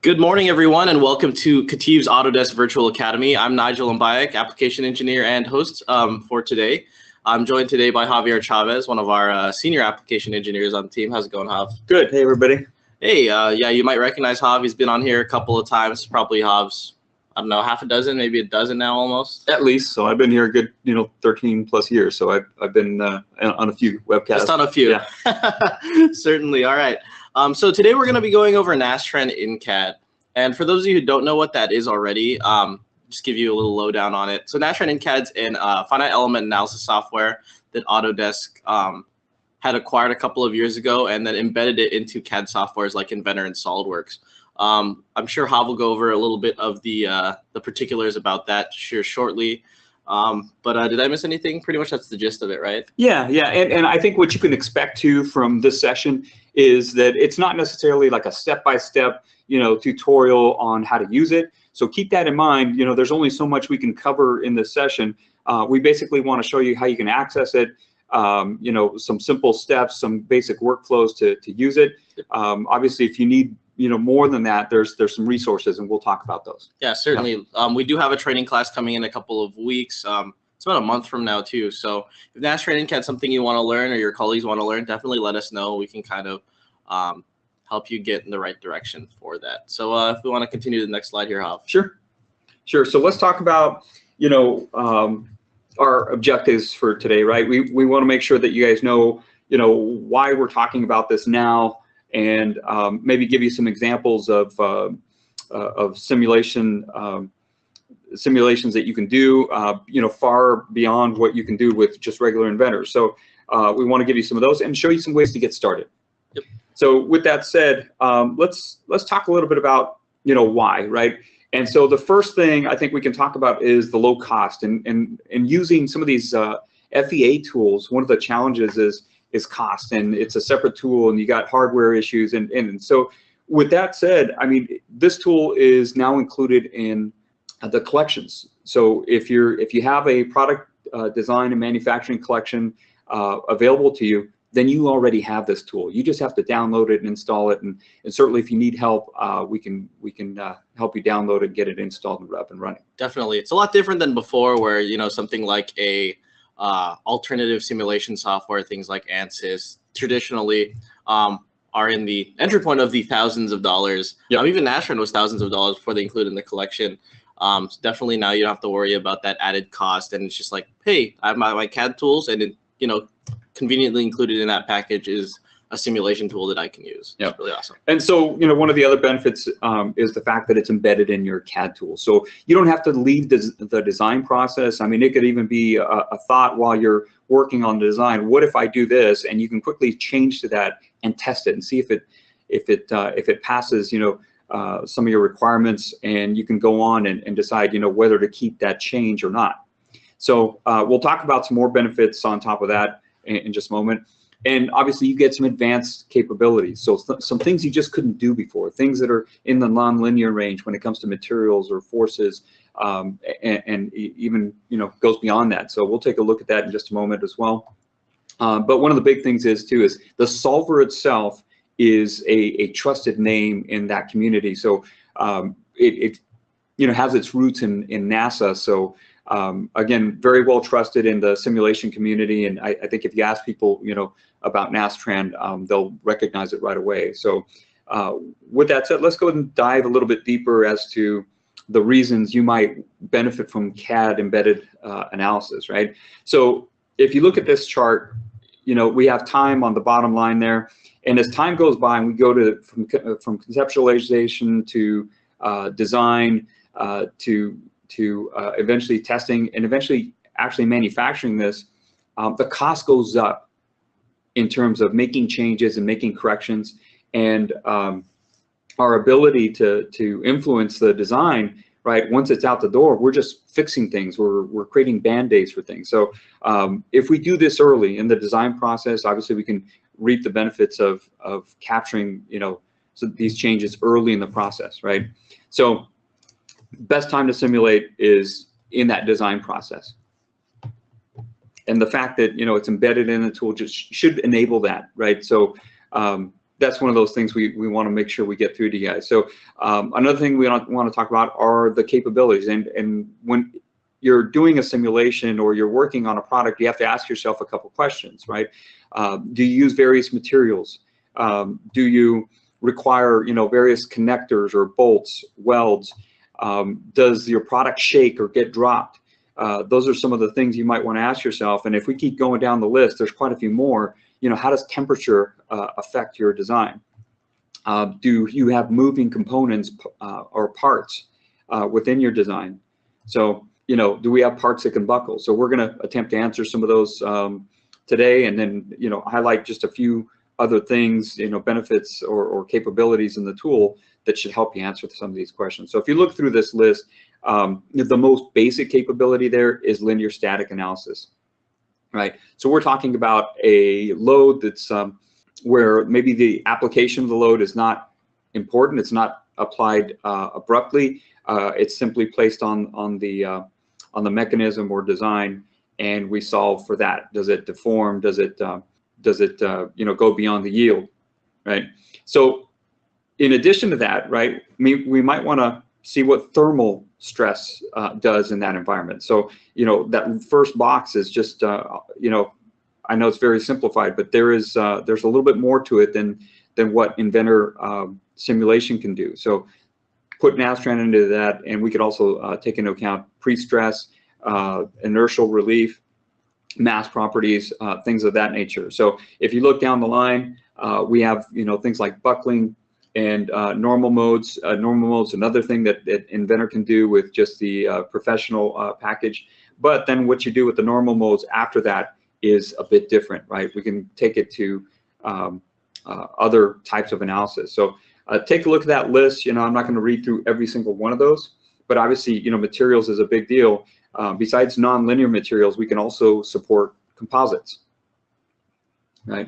Good morning, everyone, and welcome to KETIV's Autodesk Virtual Academy. I'm Nigel Mbayak, application engineer and host for today. I'm joined today by Javier Chavez, one of our senior application engineers on the team. How's it going, Jav? Good. Hey, everybody. Hey, yeah, you might recognize Jav. He's been on here a couple of times. Probably Jav's, I don't know, half a dozen, maybe a dozen now almost. At least. So I've been here a good, 13 plus years. So I've been on a few webcasts. Just on a few. Yeah. Certainly. All right. So today we're going to be going over Nastran In-CAD. And for those of you who don't know what that is already, just give you a little lowdown on it. So Nastran In-CAD's an finite element analysis software that Autodesk had acquired a couple of years ago and then embedded it into CAD softwares like Inventor and SolidWorks. I'm sure Jav will go over a little bit of the particulars about that shortly. But did I miss anything? Pretty much that's the gist of it, right? Yeah. And I think what you can expect from this session is that it's not necessarily like a step-by-step, tutorial on how to use it. So keep that in mind. There's only so much we can cover in this session. We basically want to show you how you can access it, some simple steps, some basic workflows to use it. Obviously, if you need more than that, there's some resources, and we'll talk about those. Yeah, certainly. Yeah. We do have a training class coming in a couple of weeks. It's about a month from now too. So if Nastran In-CAD is something you want to learn or your colleagues want to learn, definitely let us know. We can kind of help you get in the right direction for that. So if we want to continue to the next slide here, Jav. Sure. So let's talk about our objectives for today, right? We want to make sure that you guys know why we're talking about this now, and maybe give you some examples of simulations that you can do, far beyond what you can do with just regular inventors. So we want to give you some of those and show you some ways to get started. Yep. So with that said, let's talk a little bit about why, right? And so the first thing I think we can talk about is the low cost, and using some of these FEA tools. One of the challenges is cost, and it's a separate tool, and you got hardware issues, and so with that said, I mean, this tool is now included in the collections. So if you have a product design and manufacturing collection available to you, then you already have this tool. You just have to download it and install it, and certainly if you need help, we can help you download it, get it installed and up and running. Definitely, it's a lot different than before, where something like a alternative simulation software, things like ANSYS, traditionally are in the entry point of the thousands of dollars. Yep. Even Nastran was thousands of dollars before they included in the collection. So definitely now you don't have to worry about that added cost, and it's just like, hey, I have my CAD tools, and conveniently included in that package is a simulation tool that I can use. Yeah, really awesome. And so one of the other benefits is the fact that it's embedded in your CAD tool, so you don't have to leave the design process. I mean, it could even be a thought while you're working on the design. What if I do this? And you can quickly change to that and test it and see if it passes some of your requirements, and you can go on and decide whether to keep that change or not. So we'll talk about some more benefits on top of that in just a moment. And obviously you get some advanced capabilities. So some things you just couldn't do before, things that are in the nonlinear range when it comes to materials or forces, and even goes beyond that. So we'll take a look at that in just a moment as well. But one of the big things is the solver itself is a trusted name in that community. So it has its roots in NASA. So again, very well trusted in the simulation community, and I think if you ask people, about Nastran, they'll recognize it right away. So with that said, let's go ahead and dive a little bit deeper as to the reasons you might benefit from CAD embedded analysis, right? So if you look at this chart, we have time on the bottom line there, and as time goes by and we go from conceptualization to design to eventually testing and eventually actually manufacturing this, the cost goes up in terms of making changes and making corrections, and our ability to influence the design, right? Once it's out the door, we're just fixing things. We're creating band-aids for things. So if we do this early in the design process, obviously we can reap the benefits of capturing so these changes early in the process, right? So best time to simulate is in that design process. And the fact that it's embedded in the tool just should enable that, right? So that's one of those things we want to make sure we get through to you guys. So another thing we want to talk about are the capabilities. And when you're doing a simulation or you're working on a product, you have to ask yourself a couple questions, right? Do you use various materials? Do you require, various connectors or bolts, welds? Does your product shake or get dropped? Those are some of the things you might want to ask yourself. And if we keep going down the list, there's quite a few more. How does temperature affect your design? Do you have moving components or parts within your design? So, do we have parts that can buckle? So we're going to attempt to answer some of those today, and then, highlight just a few other things, benefits or capabilities in the tool that should help you answer some of these questions. So if you look through this list, the most basic capability there is linear static analysis. Right, so we're talking about a load that's where maybe the application of the load is not important. It's not applied abruptly. It's simply placed on the mechanism or design, and we solve for that. Does it deform? Does it go beyond the yield? Right. So in addition to that, right, we might want to see what thermal stress does in that environment. So, that first box is just, I know it's very simplified, but there's a little bit more to it than what Inventor simulation can do. So put Nastran into that, and we could also take into account pre-stress, inertial relief, mass properties, things of that nature. So if you look down the line, we have, things like buckling, and normal modes. Another thing that Inventor can do with just the professional package. But then what you do with the normal modes after that is a bit different, right? We can take it to other types of analysis. So take a look at that list. I'm not going to read through every single one of those, but obviously, materials is a big deal. Besides nonlinear materials, we can also support composites, right?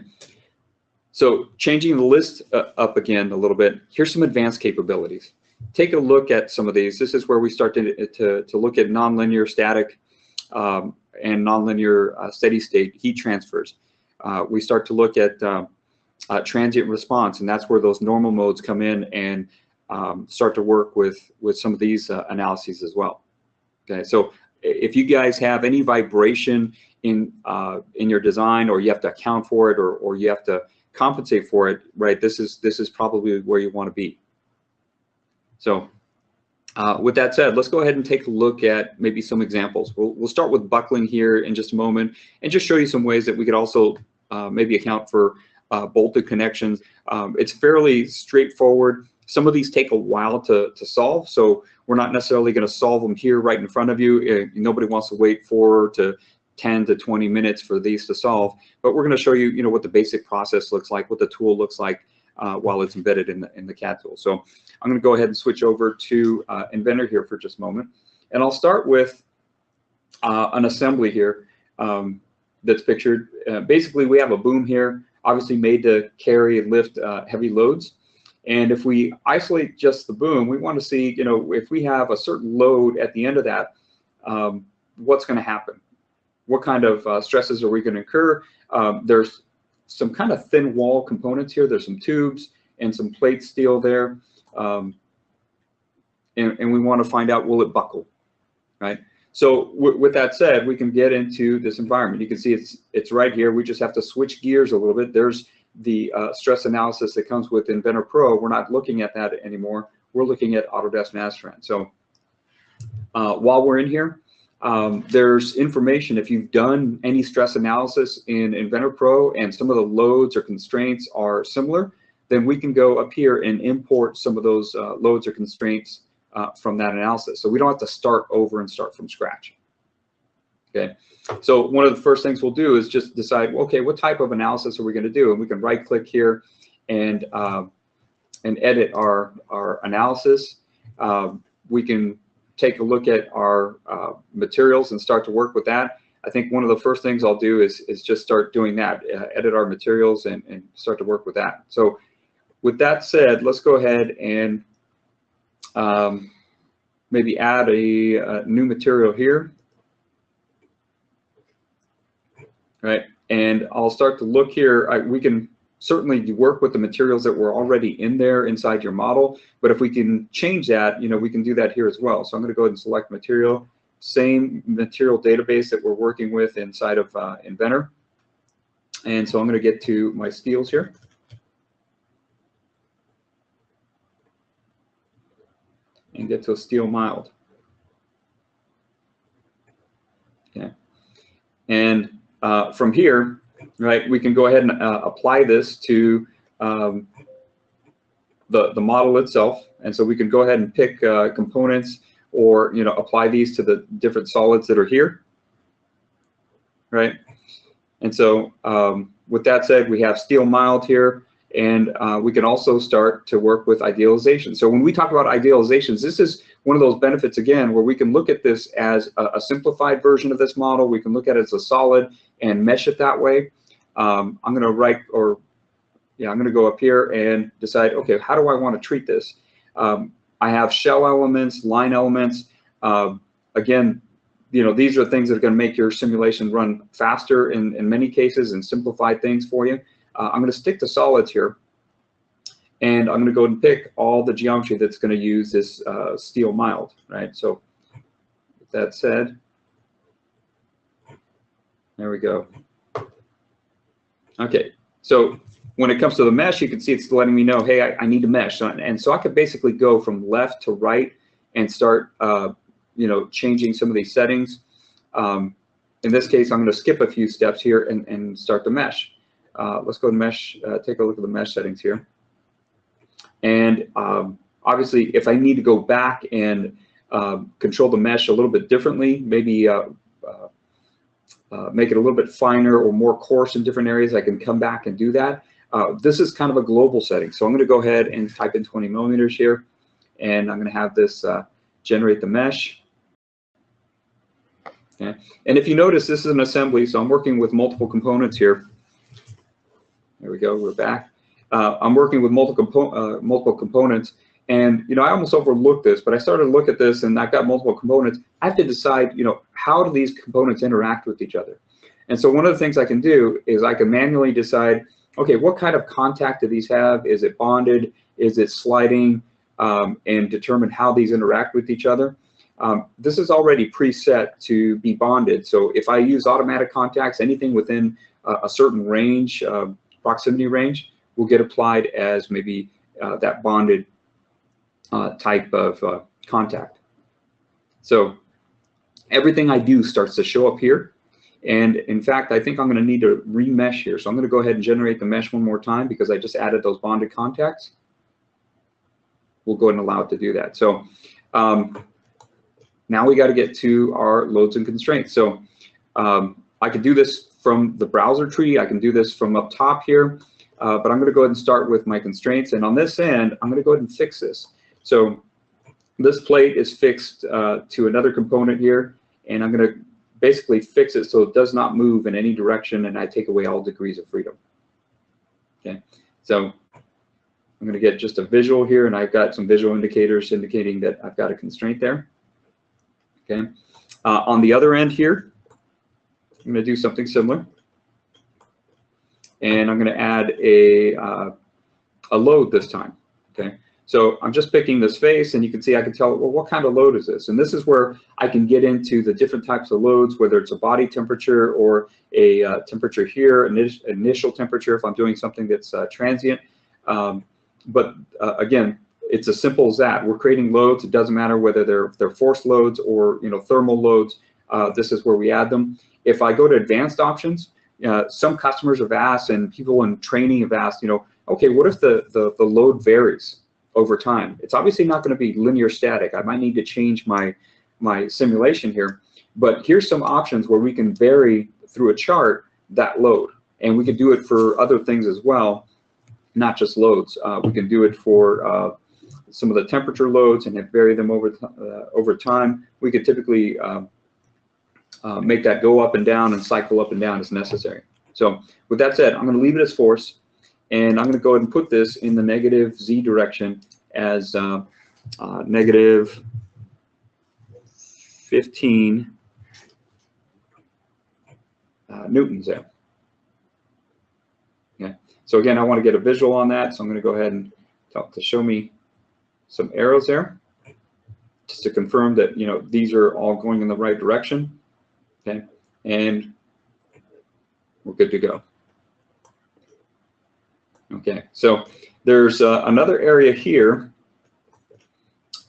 So changing the list up again a little bit, here's some advanced capabilities. Take a look at some of these. This is where we start to look at nonlinear static and nonlinear steady state heat transfers. We start to look at transient response, and that's where those normal modes come in and start to work with some of these analyses as well. Okay, so if you guys have any vibration in your design, or you have to account for it, or you have to compensate for it, right? This is probably where you want to be. So with that said, let's go ahead and take a look at maybe some examples. We'll start with buckling here in just a moment, and just show you some ways that we could also maybe account for bolted connections. It's fairly straightforward. Some of these take a while to solve, so we're not necessarily going to solve them here right in front of you. Nobody wants to wait 4 to 10 to 20 minutes for these to solve, but we're going to show you, what the basic process looks like, what the tool looks like while it's embedded in the CAD tool. So I'm going to go ahead and switch over to Inventor here for just a moment, and I'll start with an assembly here that's pictured. Basically, we have a boom here, obviously made to carry and lift heavy loads. And if we isolate just the boom, we want to see, if we have a certain load at the end of that, what's going to happen? What kind of stresses are we going to incur? There's some kind of thin wall components here. There's some tubes and some plate steel there. And we want to find out, will it buckle, right? So with that said, we can get into this environment. You can see it's right here. We just have to switch gears a little bit. There's the stress analysis that comes with Inventor Pro. We're not looking at that anymore. We're looking at Autodesk Nastran. So while we're in here, there's information. If you've done any stress analysis in Inventor Pro and some of the loads or constraints are similar, then we can go up here and import some of those loads or constraints from that analysis. So we don't have to start over and start from scratch. Okay, so one of the first things we'll do is just decide, okay, what type of analysis are we going to do? And we can right click here and edit our analysis. We can take a look at our materials and start to work with that. I think one of the first things I'll do is just start doing that, edit our materials and start to work with that. So with that said, let's go ahead and maybe add a new material here. Right, and I'll start to look here. We can certainly you work with the materials that were already in there inside your model, but if we can change that, we can do that here as well. So I'm going to go ahead and select material, same material database that we're working with inside of Inventor. And so I'm going to get to my steels here. And get to a steel mild. Okay. And from here, right, we can go ahead and apply this to the model itself. And so we can go ahead and pick components, or apply these to the different solids that are here, right? And so with that said, we have steel mild here, and we can also start to work with idealization. So when we talk about idealizations, this is one of those benefits, again, where we can look at this as a simplified version of this model. We can look at it as a solid and mesh it that way. I'm going to I'm going to go up here and decide, okay, how do I want to treat this? I have shell elements, line elements. Again, these are things that are going to make your simulation run faster in many cases and simplify things for you. I'm going to stick to solids here, and I'm going to go and pick all the geometry that's going to use this steel mild, right? So with that said, there we go. Okay, so when it comes to the mesh, you can see it's letting me know, hey, I need to mesh. And so I could basically go from left to right and start changing some of these settings. In this case, I'm going to skip a few steps here and start the mesh. Let's go to mesh, take a look at the mesh settings here. And obviously, if I need to go back and control the mesh a little bit differently, maybe make it a little bit finer or more coarse in different areas, I can come back and do that. This is kind of a global setting. So I'm going to go ahead and type in 20 millimeters here, and I'm going to have this generate the mesh. Okay. And if you notice, this is an assembly, so I'm working with multiple components here. There we go, we're back. I'm working with multiple components, and I almost overlooked this, but I started to look at this, and I've got multiple components. I have to decide, how do these components interact with each other? And so one of the things I can do is I can manually decide, okay, what kind of contact do these have? Is it bonded? Is it sliding? And determine how these interact with each other. This is already preset to be bonded. So if I use automatic contacts, anything within a certain range, proximity range, will get applied as maybe that bonded type of contact. So everything I do starts to show up here. And in fact, I think I'm going to need to remesh here. So I'm going to go ahead and generate the mesh one more time because I just added those bonded contacts. We'll go ahead and allow it to do that. So now we got to get to our loads and constraints. So I could do this from the browser tree. I can do this from up top here, but I'm going to go ahead and start with my constraints. And on this end, I'm going to go ahead and fix this. So this plate is fixed to another component here, and I'm going to basically fix it so it does not move in any direction, and I take away all degrees of freedom. Okay, so I'm going to get just a visual here, and I've got some visual indicators indicating that I've got a constraint there. Okay, on the other end here, I'm going to do something similar, and I'm going to add a load this time. Okay, so I'm just picking this face, and you can see I can tell, well, what kind of load is this? And this is where I can get into the different types of loads, whether it's a body temperature or a temperature here, initial temperature if I'm doing something that's transient. But again, it's as simple as that. We're creating loads. It doesn't matter whether they're force loads or thermal loads. This is where we add them. If I go to advanced options, some customers have asked, and people in training have asked, okay, what if the load varies over time? It's obviously not going to be linear static. I might need to change my simulation here. But here's some options where we can vary through a chart that load, and we can do it for other things as well, not just loads. We can do it for some of the temperature loads and vary them over time. We could typically make that go up and down and cycle up and down as necessary. So with that said, I'm going to leave it as force, and I'm going to go ahead and put this in the negative z direction as negative 15 newtons there. Okay. So again, I want to get a visual on that, so I'm going to go ahead and to show me some arrows there, just to confirm that, you know, these are all going in the right direction. Okay, and we're good to go. Okay, so there's another area here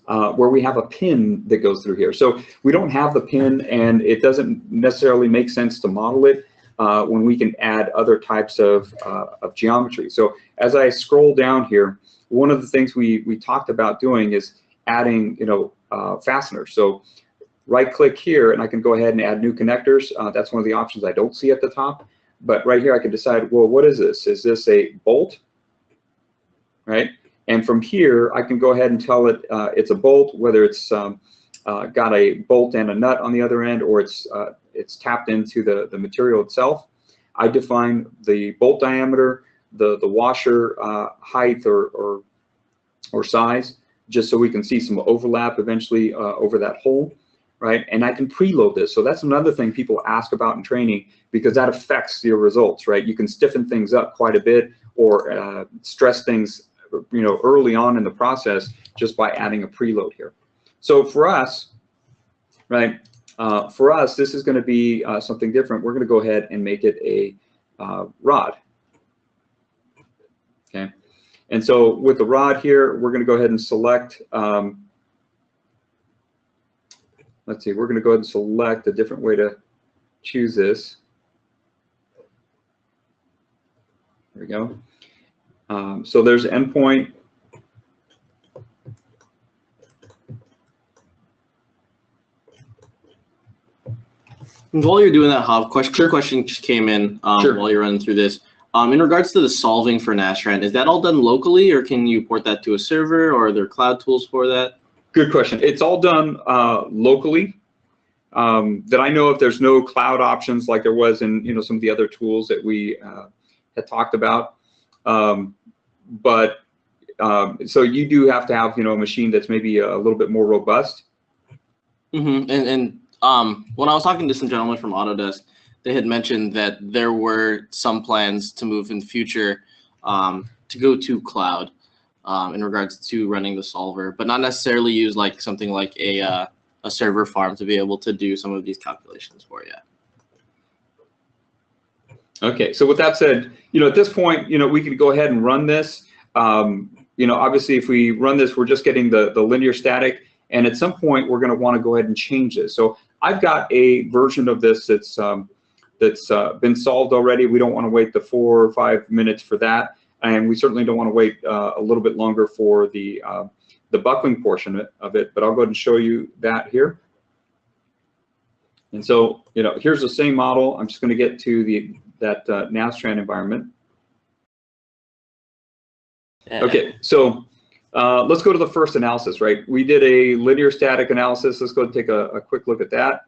where we have a pin that goes through here. So we don't have the pin, and it doesn't necessarily make sense to model it when we can add other types of geometry. So as I scroll down here, one of the things we talked about doing is adding, you know, fasteners. So right click here, and I can go ahead and add new connectors. That's one of the options I don't see at the top. But right here, I can decide, well, what is this? Is this a bolt, right? And from here, I can go ahead and tell it it's a bolt, whether it's got a bolt and a nut on the other end, or it's tapped into the material itself. I define the bolt diameter, the washer height or size, just so we can see some overlap eventually over that hole, right? And I can preload this. So that's another thing people ask about in training, because that affects your results, right? You can stiffen things up quite a bit, or stress things, you know, early on in the process just by adding a preload here. So for us, right, this is going to be something different. We're going to go ahead and make it a rod. Okay, and so with the rod here, we're going to go ahead and select. Let's see, we're going to go ahead and select a different way to choose this. There we go. So there's endpoint. While you're doing that, Hav, question just came in Sure. while you're running through this. In regards to the solving for Nastran, is that all done locally, or can you port that to a server, or are there cloud tools for that? Good question. It's all done locally. That I know of, there's no cloud options like there was in, you know, some of the other tools that we had talked about. So you do have to have, you know, a machine that's maybe a little bit more robust. Mm-hmm. And when I was talking to some gentlemen from Autodesk, they had mentioned that there were some plans to move in the future to go to cloud in regards to running the solver, but not necessarily use like something like a server farm to be able to do some of these calculations for you. Okay, so with that said, you know, at this point, you know, we can go ahead and run this. You know, obviously, if we run this, we're just getting the linear static, and at some point, we're going to want to go ahead and change this. So I've got a version of this that's been solved already. We don't want to wait the 4 or 5 minutes for that, and we certainly don't want to wait a little bit longer for the buckling portion of it. But I'll go ahead and show you that here. And so, you know, here's the same model. I'm just going to get to that Nastran environment. Yeah. Okay, so let's go to the first analysis, right? We did a linear static analysis. Let's go and take a quick look at that.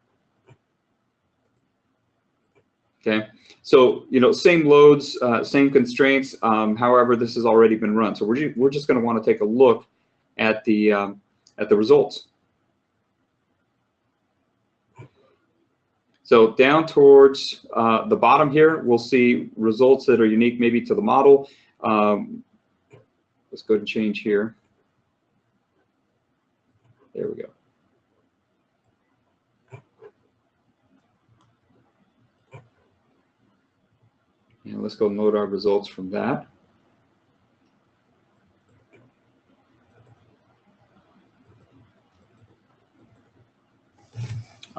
Okay, so, you know, same loads, same constraints. However, this has already been run. So we're just going to want to take a look at the results. So down towards the bottom here, we'll see results that are unique maybe to the model. Let's go ahead and change here. There we go. And let's go load our results from that.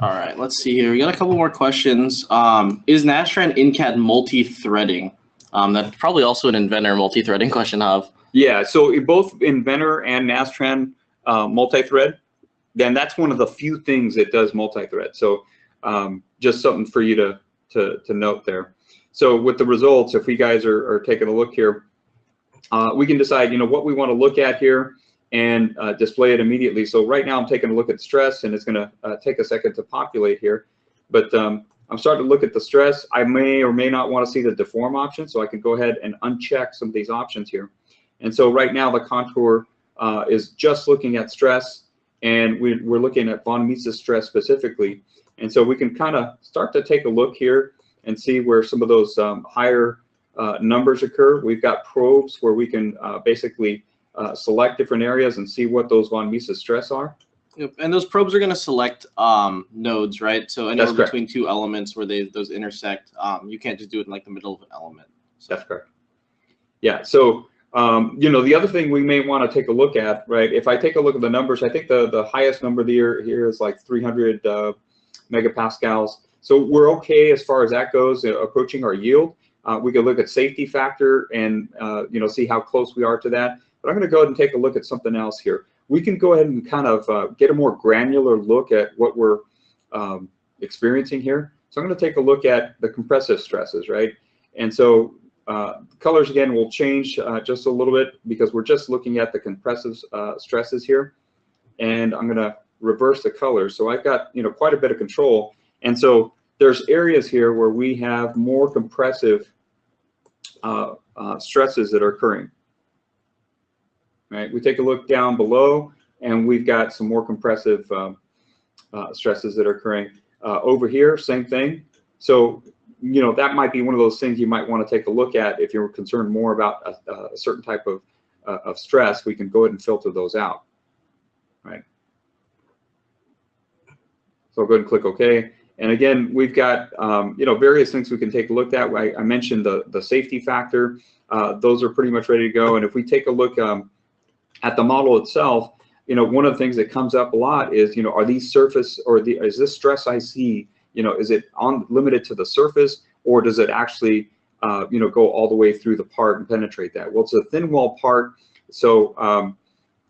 All right, let's see here. We got a couple more questions. Is Nastran In-CAD multi-threading? That's probably also an Inventor multi-threading question, Hav. Yeah, so both Inventor and Nastran multi-thread, then that's one of the few things that does multi-thread. So just something for you to note there. So with the results, if we guys are taking a look here, we can decide, you know, what we want to look at here and display it immediately. So right now I'm taking a look at stress, and it's going to take a second to populate here. But I'm starting to look at the stress. I may or may not want to see the deform option, so I can go ahead and uncheck some of these options here. And so right now the contour is just looking at stress, and we're looking at von Mises stress specifically. And so we can kind of start to take a look here and see where some of those higher numbers occur. We've got probes where we can basically select different areas and see what those von Mises stress are. Yep. And those probes are going to select nodes, right? So anywhere between two elements where those intersect, you can't just do it in like the middle of an element. So. That's correct. Yeah. So you know, the other thing we may want to take a look at, right? If I take a look at the numbers, I think the highest number here is like 300 megapascals. So we're okay as far as that goes, approaching our yield. We could look at safety factor and you know, see how close we are to that. But I'm going to go ahead and take a look at something else here. We can go ahead and kind of get a more granular look at what we're experiencing here. So I'm going to take a look at the compressive stresses, right? And so colors again will change just a little bit because we're just looking at the compressive stresses here. And I'm going to reverse the colors. So I've got, you know, quite a bit of control. And so there's areas here where we have more compressive stresses that are occurring. Right? We take a look down below, and we've got some more compressive stresses that are occurring. Over here, same thing. So, you know, that might be one of those things you might want to take a look at if you're concerned more about a certain type of stress. We can go ahead and filter those out. Right? So I'll go ahead and click OK. And again, we've got you know, various things we can take a look at. I mentioned the safety factor. Those are pretty much ready to go. And if we take a look at the model itself, you know, one of the things that comes up a lot is, you know, are these surface or is this stress I see, you know, is it limited to the surface, or does it actually, you know, go all the way through the part and penetrate that? Well, it's a thin wall part, so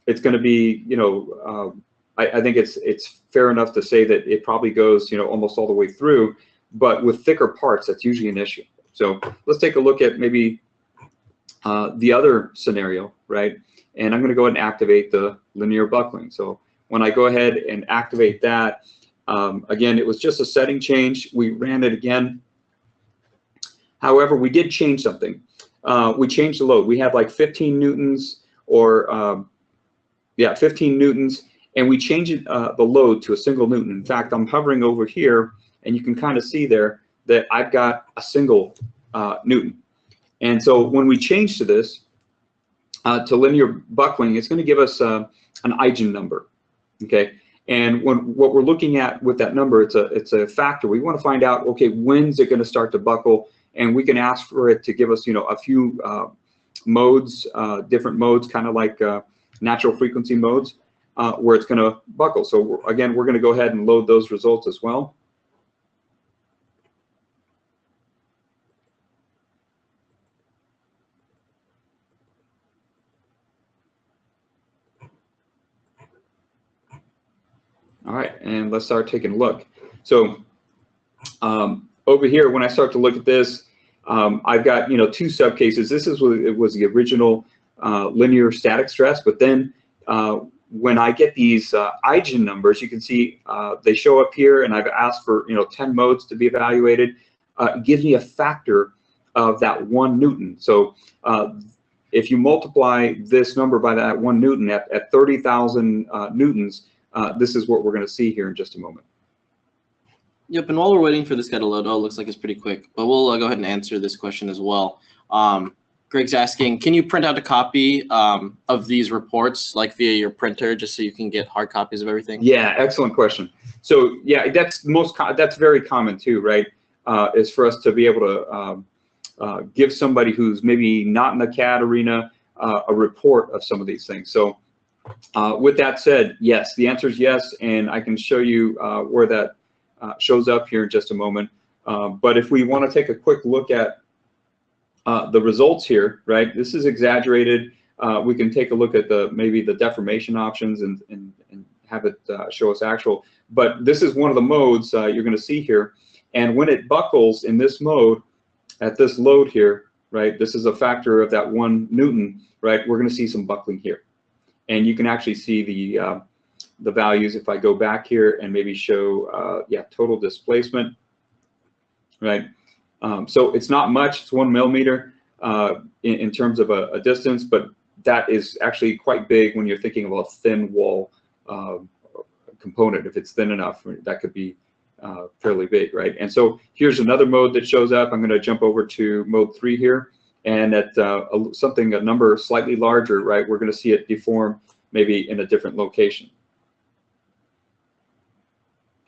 it's going to be, you know, I think it's fair enough to say that it probably goes, you know, almost all the way through, but with thicker parts, that's usually an issue. So let's take a look at maybe the other scenario, right? And I'm going to go ahead and activate the linear buckling. So when I go ahead and activate that, again, it was just a setting change. We ran it again. However, we did change something. We changed the load. We had like 15 newtons or, yeah, 15 newtons. And we changed the load to a single newton. In fact, I'm hovering over here, and you can kind of see there that I've got a single newton. And so when we change to this, to linear buckling, it's going to give us an eigen number, okay? And what we're looking at with that number, it's a factor. We want to find out, okay, when's it going to start to buckle? And we can ask for it to give us, you know, a few modes, different modes, kind of like natural frequency modes, where it's going to buckle. So again, we're going to go ahead and load those results as well. All right, and let's start taking a look. So over here, when I start to look at this, I've got, you know, two subcases. This is what it was the original linear static stress, but then when I get these eigen numbers, you can see they show up here, and I've asked for, you know, 10 modes to be evaluated. It gives me a factor of that 1 newton. So if you multiply this number by that 1 newton at 30,000 newtons, this is what we're going to see here in just a moment. Yep, and while we're waiting for this guy to load, oh, it looks like it's pretty quick, but we'll go ahead and answer this question as well. Greg's asking, can you print out a copy of these reports, like via your printer, just so you can get hard copies of everything? Yeah, excellent question. So yeah, that's very common too, right? Is for us to be able to give somebody who's maybe not in the CAD arena a report of some of these things. So with that said, yes, the answer is yes, and I can show you where that shows up here in just a moment. But if we want to take a quick look at the results here, right? This is exaggerated. We can take a look at maybe the deformation options and have it show us actual. But this is one of the modes you're going to see here. And when it buckles in this mode, at this load here, right? This is a factor of that 1 newton, right? We're going to see some buckling here. And you can actually see the values if I go back here and maybe show, yeah, total displacement, right? So it's not much, it's 1 millimeter in terms of a distance, but that is actually quite big when you're thinking of a thin wall component. If it's thin enough, that could be fairly big, right? And so here's another mode that shows up. I'm going to jump over to mode 3 here, and at a number slightly larger, right, we're going to see it deform maybe in a different location.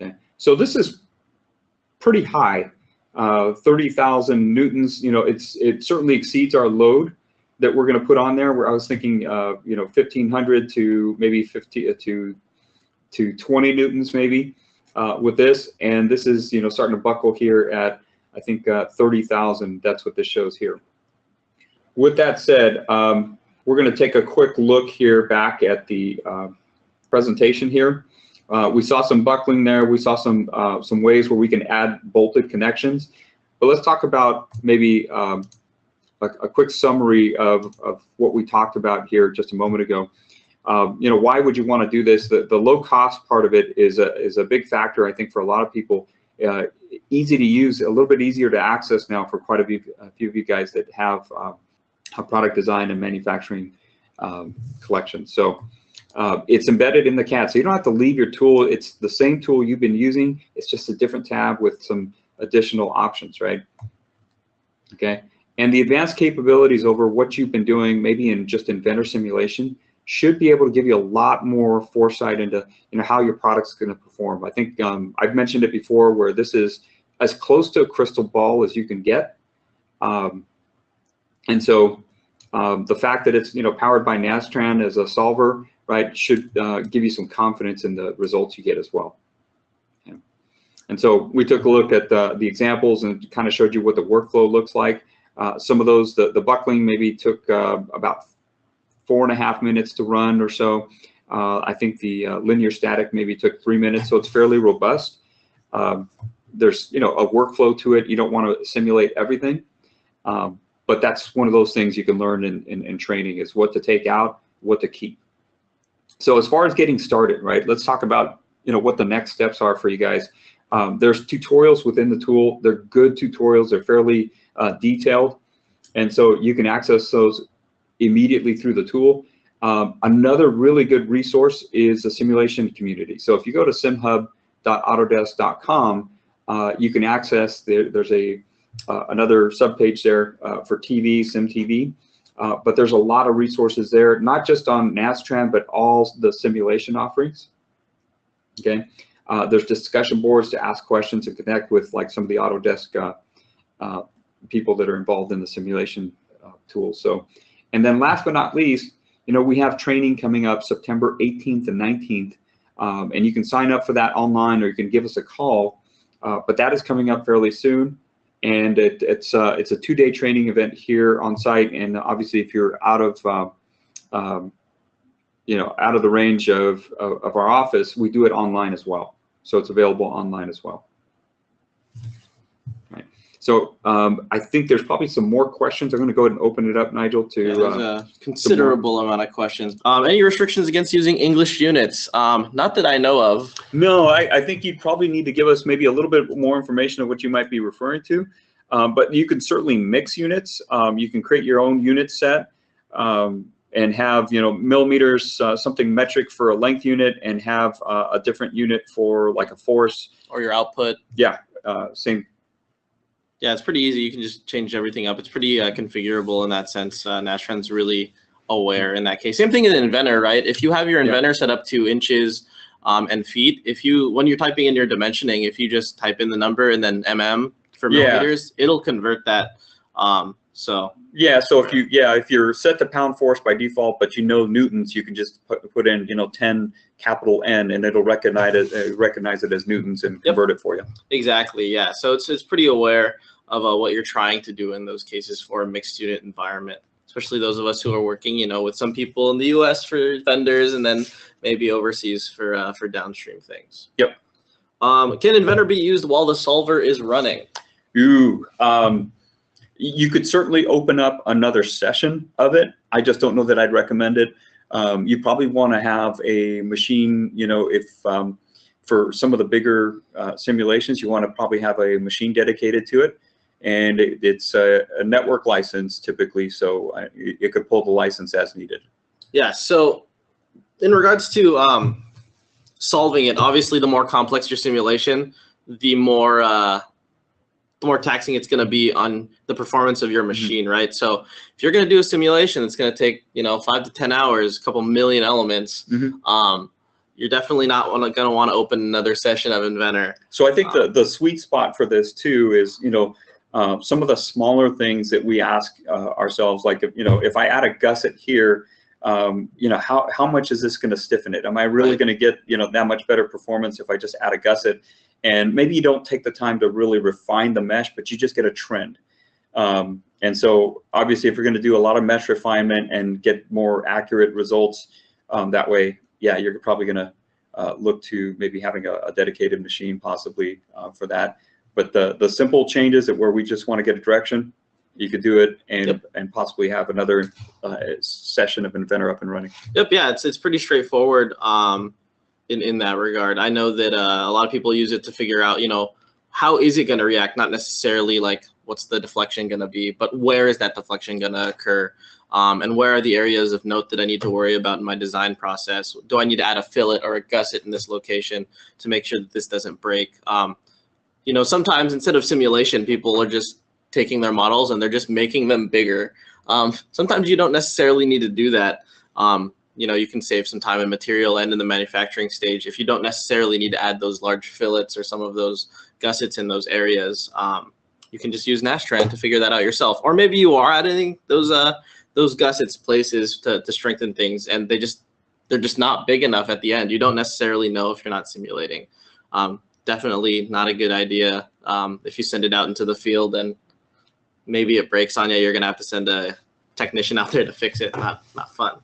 Okay, so this is pretty high, 30,000 newtons. You know, it certainly exceeds our load that we're going to put on there. Where I was thinking, you know, 1,500 to maybe 50 to 20 newtons maybe with this, and this is, you know, starting to buckle here at, I think, 30,000. That's what this shows here. With that said, we're going to take a quick look here back at the presentation here. We saw some buckling there. We saw some ways where we can add bolted connections. But let's talk about maybe a quick summary of what we talked about here just a moment ago. You know, why would you want to do this? The low cost part of it is a big factor, I think, for a lot of people. Easy to use, a little bit easier to access now for quite a few of you guys that have a product design and manufacturing collection. So it's embedded in the CAD, so you don't have to leave your tool. It's the same tool you've been using. It's just a different tab with some additional options, right? Okay, and the advanced capabilities over what you've been doing, maybe in just vendor simulation, should be able to give you a lot more foresight into, you know, how your product's going to perform. I think I've mentioned it before, where this is as close to a crystal ball as you can get, and so the fact that it's, you know, powered by Nastran as a solver, right, should give you some confidence in the results you get as well. Okay. And so we took a look at the examples and kind of showed you what the workflow looks like. Some of those, the buckling maybe took about 4.5 minutes to run or so. I think the linear static maybe took 3 minutes, so it's fairly robust. There's, you know, a workflow to it. You don't want to simulate everything, but that's one of those things you can learn in training, is what to take out, what to keep. So as far as getting started, right, let's talk about, you know, what the next steps are for you guys. There's tutorials within the tool. They're good tutorials. They're fairly detailed, and so you can access those immediately through the tool. Another really good resource is the simulation community. So if you go to simhub.autodesk.com, you can access, there's another subpage there for TV, SimTV, but there's a lot of resources there, not just on Nastran, but all the simulation offerings. Okay, there's discussion boards to ask questions and connect with, like, some of the Autodesk people that are involved in the simulation tools. So, and then last but not least, you know, we have training coming up September 18th and 19th, and you can sign up for that online, or you can give us a call, but that is coming up fairly soon. And it's a 2-day training event here on site, and obviously if you're out of you know, out of the range of our office, we do it online as well, so it's available online as well. Right. So I think there's probably some more questions. I'm going to go ahead and open it up, Nigel, to there's a considerable amount of questions. Any restrictions against using English units? Not that I know of. No, I think you'd probably need to give us maybe a little bit more information of what you might be referring to, but you can certainly mix units. You can create your own unit set and have, you know, millimeters, something metric for a length unit, and have a different unit for, like, a force Or your output. Yeah, same. Yeah, it's pretty easy. You can just change everything up. It's pretty configurable in that sense. Nastran's really aware in that case. Same thing in Inventor, right? If you have your Inventor set up to inches and feet, when you're typing in your dimensioning, if you just type in the number and then for millimeters, it'll convert that. So yeah, so if you're set to pound force by default, but you know newtons, you can just put in, you know, 10 capital N, and it'll recognize it as newtons and convert it for you. Exactly. Yeah. So it's pretty aware of what you're trying to do in those cases for a mixed unit environment, especially those of us who are working, you know, with some people in the U.S. for vendors, and then maybe overseas for downstream things. Yep. Can Inventor be used while the solver is running? Ooh. You could certainly open up another session of it. I just don't know that I'd recommend it. You probably want to have a machine, you know, if for some of the bigger simulations, you want to probably have a machine dedicated to it. And it's a network license typically, so it could pull the license as needed. Yeah, so in regards to solving it, obviously the more complex your simulation, the more taxing it's going to be on the performance of your machine, right? So if you're going to do a simulation, it's going to take 5 to 10 hours, a couple million elements. You're definitely not going to want to open another session of Inventor. So I think the sweet spot for this too is some of the smaller things that we ask ourselves, like if I add a gusset here, how much is this going to stiffen it? Am I really going to get that much better performance if I just add a gusset? And maybe you don't take the time to really refine the mesh, but you just get a trend. And so obviously, if you're going to do a lot of mesh refinement and get more accurate results that way, yeah, you're probably going to look to maybe having a dedicated machine possibly for that. But the simple changes where we just want to get a direction, you could do it and possibly have another session of Inventor up and running. Yep, yeah, it's pretty straightforward in that regard. I know that a lot of people use it to figure out, how is it going to react? Not necessarily like what's the deflection going to be, but where is that deflection going to occur? And where are the areas of note that I need to worry about in my design process? Do I need to add a fillet or a gusset in this location to make sure that this doesn't break? Sometimes instead of simulation, people are just taking their models and they're just making them bigger. Sometimes you don't necessarily need to do that. You can save some time in material and in the manufacturing stage if you don't necessarily need to add those large fillets or some of those gussets in those areas. You can just use Nastran to figure that out yourself. Or maybe you are adding those gussets places to strengthen things, and they're just not big enough at the end. You don't necessarily know if you're not simulating. Definitely not a good idea. If you send it out into the field and maybe it breaks on you, you're gonna have to send a technician out there to fix it. Not fun.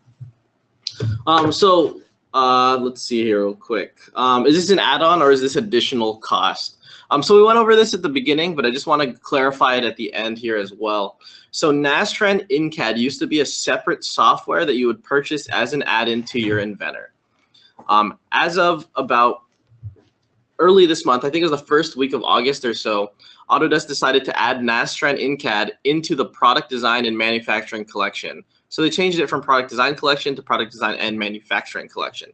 Let's see here real quick. Is this an add-on or is this additional cost? So we went over this at the beginning, but I just want to clarify it at the end here as well. So Nastran In-CAD used to be a separate software that you would purchase as an add-in to your Inventor. As of about early this month, I think it was the first week of August or so, Autodesk decided to add Nastran In-CAD into the product design and manufacturing collection. So they changed it from product design collection to product design and manufacturing collection.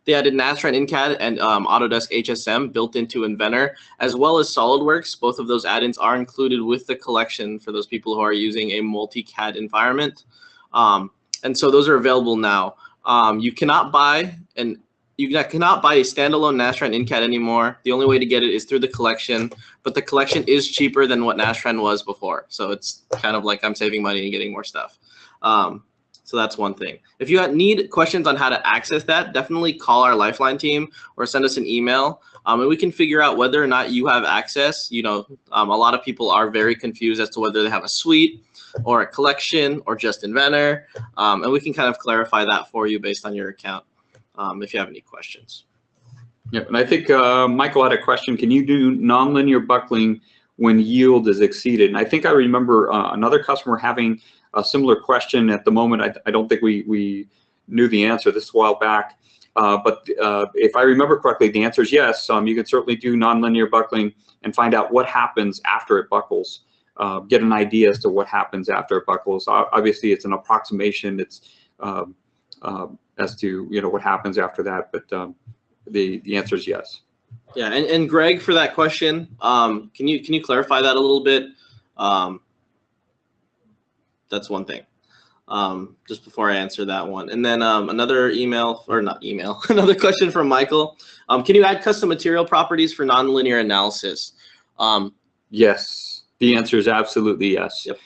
They added Nastran In-CAD and Autodesk HSM built into Inventor, as well as SolidWorks. Both of those add-ins are included with the collection for those people who are using a multi-CAD environment. And so those are available now. You cannot buy a standalone Nastran In-CAD anymore. The only way to get it is through the collection, but the collection is cheaper than what Nastran was before. So it's kind of like I'm saving money and getting more stuff. So that's one thing. If you need questions on how to access that, definitely call our Lifeline team or send us an email, and we can figure out whether or not you have access. A lot of people are very confused as to whether they have a suite or a collection or just Inventor, and we can kind of clarify that for you based on your account if you have any questions. Yeah, and I think Michael had a question. Can you do nonlinear buckling when yield is exceeded? And I think I remember another customer having a similar question. At the moment, I don't think we knew the answer. This is a while back. But if I remember correctly, the answer is yes. You can certainly do nonlinear buckling and find out what happens after it buckles. Get an idea as to what happens after it buckles. Obviously, it's an approximation. It's as to what happens after that. But the answer is yes. Yeah, and Greg, for that question, can you clarify that a little bit? That's one thing. Just before I answer that one. And then another another question from Michael. Can you add custom material properties for nonlinear analysis? Yes, the answer is absolutely yes. Yep.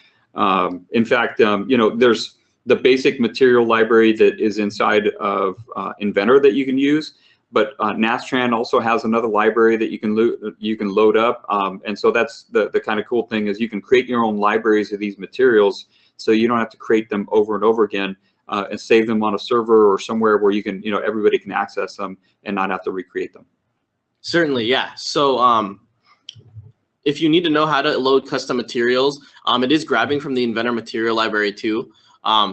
In fact, there's the basic material library that is inside of Inventor that you can use, but Nastran also has another library that you can load up. And so that's the kind of cool thing is you can create your own libraries of these materials, so you don't have to create them over and over again and save them on a server or somewhere where you can, everybody can access them and not have to recreate them. Certainly, yeah. So if you need to know how to load custom materials, it is grabbing from the Inventor material library too.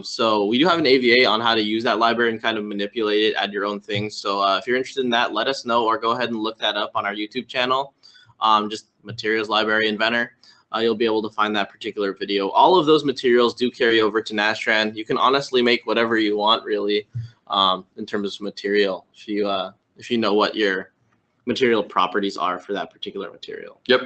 So we do have an AVA on how to use that library and kind of manipulate it, add your own things. So if you're interested in that, let us know or go ahead and look that up on our YouTube channel. Just materials library Inventor. You'll be able to find that particular video. All of those materials do carry over to Nastran. You can honestly make whatever you want, really, in terms of material. If you know what your material properties are for that particular material. Yep.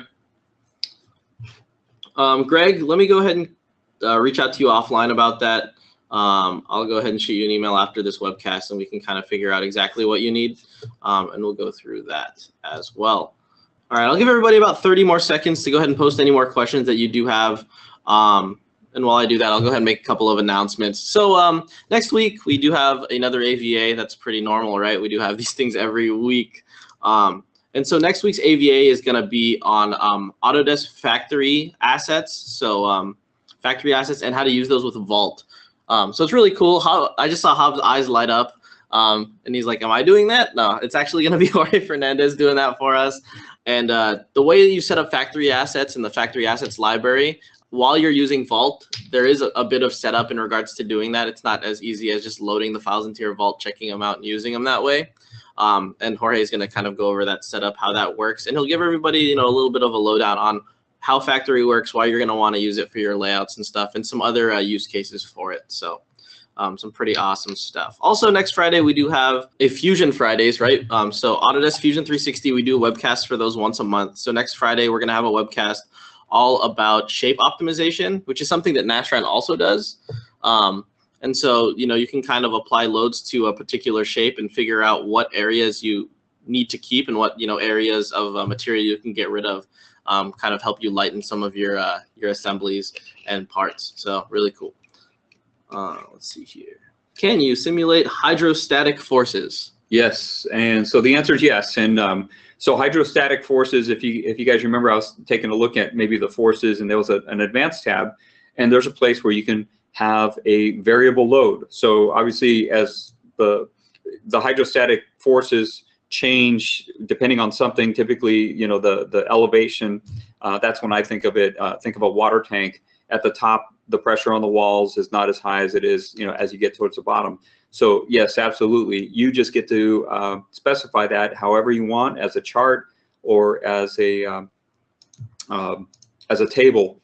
Greg, let me go ahead and reach out to you offline about that. I'll go ahead and shoot you an email after this webcast, and we can kind of figure out exactly what you need, and we'll go through that as well. All right, I'll give everybody about 30 more seconds to go ahead and post any more questions that you do have. And while I do that, I'll go ahead and make a couple of announcements. So next week, we do have another AVA. That's pretty normal, right? We do have these things every week. And so next week's AVA is going to be on Autodesk factory assets. So factory assets and how to use those with Vault. So it's really cool. I just saw Hov's eyes light up. And he's like, am I doing that? No, it's actually going to be Jorge Fernandez doing that for us. And the way you set up factory assets in the factory assets library, while you're using Vault, there is a bit of setup in regards to doing that. It's not as easy as just loading the files into your Vault, checking them out, and using them that way. And Jorge is going to kind of go over that setup, how that works, and he'll give everybody, a little bit of a lowdown on how factory works, why you're going to want to use it for your layouts and stuff, and some other use cases for it. So some pretty awesome stuff. Also, next Friday, we do have a Fusion Fridays, right? So Autodesk Fusion 360, we do webcasts for those once a month. So next Friday, we're going to have a webcast all about shape optimization, which is something that Nastran also does. And so, you can kind of apply loads to a particular shape and figure out what areas you need to keep and what, areas of material you can get rid of, kind of help you lighten some of your assemblies and parts. So really cool. Let's see here. Can you simulate hydrostatic forces? Yes, and so the answer is yes. And so hydrostatic forces, if you guys remember, I was taking a look at maybe the forces, and there was an advanced tab, and there's a place where you can have a variable load. So obviously, as the hydrostatic forces change depending on something, typically, the elevation, that's when I think of it. Think of a water tank. At the top, the pressure on the walls is not as high as it is, as you get towards the bottom. So yes, absolutely. You just get to specify that however you want, as a chart or as a table,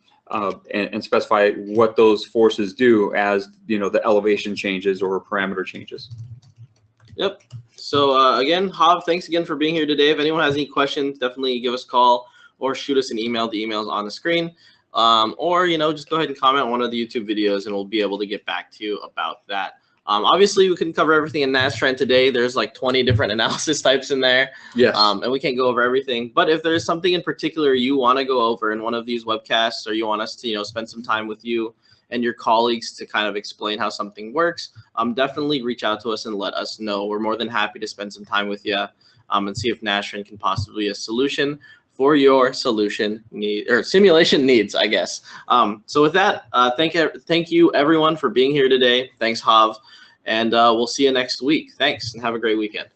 and specify what those forces do as the elevation changes or parameter changes. Yep. So again, Hav, thanks again for being here today. If anyone has any questions, definitely give us a call or shoot us an email. The email is on the screen. Or just go ahead and comment on one of the YouTube videos, and we'll be able to get back to you about that. Obviously, we couldn't cover everything in Nastran today. There's like 20 different analysis types in there. Yes. And we can't go over everything. But if there's something in particular you want to go over in one of these webcasts, or you want us to spend some time with you and your colleagues to kind of explain how something works, definitely reach out to us and let us know. We're more than happy to spend some time with you and see if Nastran can possibly be a solution for your solution need or simulation needs, I guess. So with that, thank you everyone for being here today. Thanks, Hav, and we'll see you next week. Thanks, and have a great weekend.